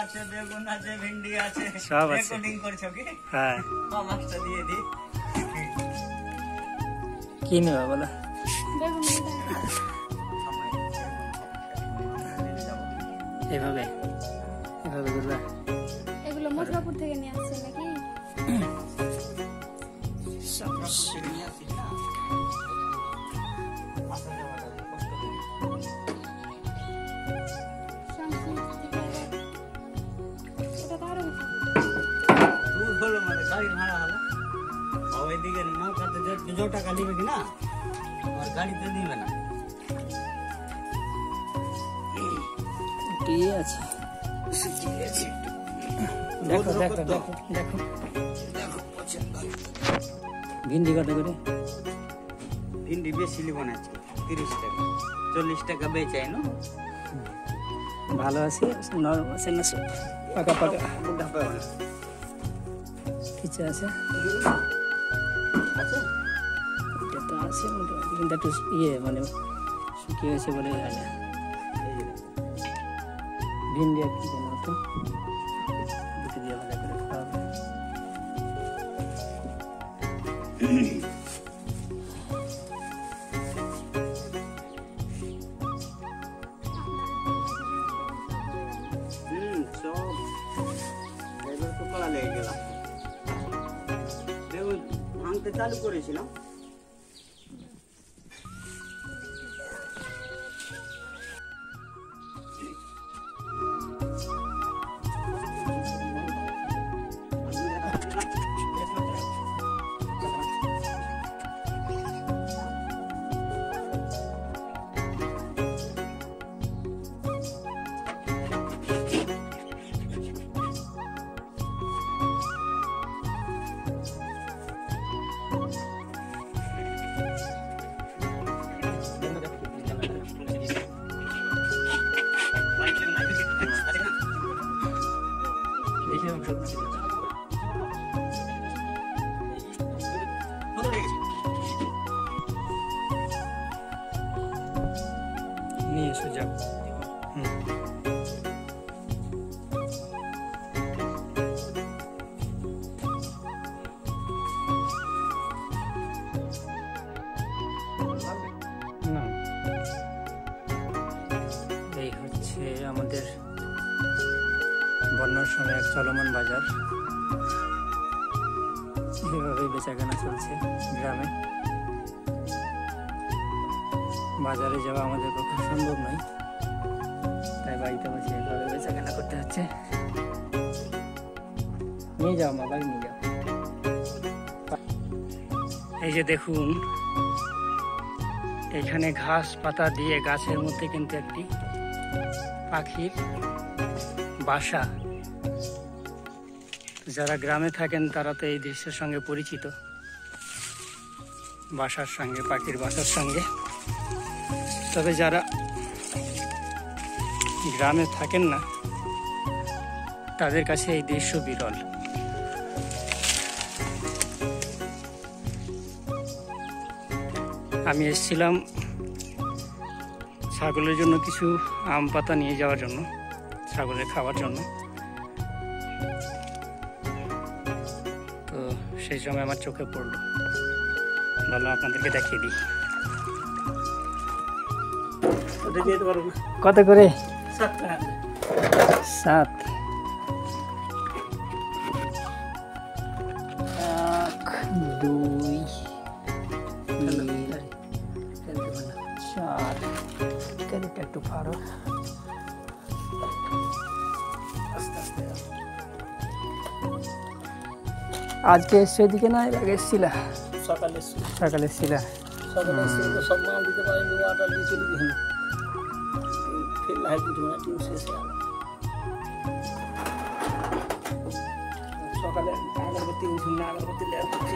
আছে, বেগুন আছে, ভিন্ডি আছে, সব আছে। রেকর্ডিং করছো কি? হ্যাঁ, মাছটা দিয়ে দি। কি নেবে বলো? এভাবে এভাবে করবে। এগুলো মথুরাপুর থেকে নিয়ে আসছে নাকি? দূর হলো মানে গাড়ি ভাড়া হলো। ওইদিকে নৌকাতে যে টাকা নিবে কিনা আর গাড়িতে দিবে না। ঠিক আছে, দেখো দেখো দেখো দেখো ভিন্ডি কত করে? ভিন্ডি বেশি লিব না, 30 টাকা 40 টাকা বেচাই না। ভালো আছে, নরম আছে না? সব পাকা পাকা কিছু আছে? আচ্ছা এটা তো আছে মোটামুটি, কিন্তু একটু ইয়ে মানে শুকিয়ে গেছে বলে হয় না। ভিন্ডি আর কি যেন তো দুটো দিয়ে ভালো করে খাওয়া হবে। সব এবার তো কলা লেগে গেলাম। দেখুন ভাঙতে চালু করেছিলাম। নিয়ে এসে যাও। না, এই হচ্ছে আমাদের বন্যার সময় এক চলমান বাজার। এভাবে বেচাকেনা চলছে গ্রামে। বাজারে যাওয়া আমাদের পক্ষে সম্ভব নয়, তাই বাড়িতে বসে এভাবে বেচাকেনা করতে হচ্ছে। নিয়ে যাও মা, বাড়ি নিয়ে যাও। এই যে দেখুন, এখানে ঘাস পাতা দিয়ে গাছের মধ্যে কিন্তু একটি পাখির বাসা। যারা গ্রামে থাকেন তারা তো এই দৃশ্যের সঙ্গে পরিচিত, বাসার সঙ্গে, পাখির বাসার সঙ্গে। তবে যারা গ্রামে থাকেন না তাদের কাছে এই দৃশ্য বিরল। আমি এসেছিলাম ছাগলের জন্য কিছু আম পাতা নিয়ে যাওয়ার জন্য, ছাগলের খাওয়ার জন্য। তো সেই সময় আমার চোখে পড়লো, ভাবলাম আপনাদেরকে দেখিয়ে দিই। কত করে? 7 টাকা। 7। 1 2 3 4। ক্যারেটটা একটু ফাড়ো। আজকে এসছো এদিকে না? এর আগে এসছিলা? সকালে এসছিলা? সকালে তো সব মাল দিতে পারিনি, অর্ডার দিয়ে চলে গেছি। ফির লাইট দিতে না, টিউব শেষে আলো। সকালে আগরবাতি, আগরবাতি লেয়ার করছি।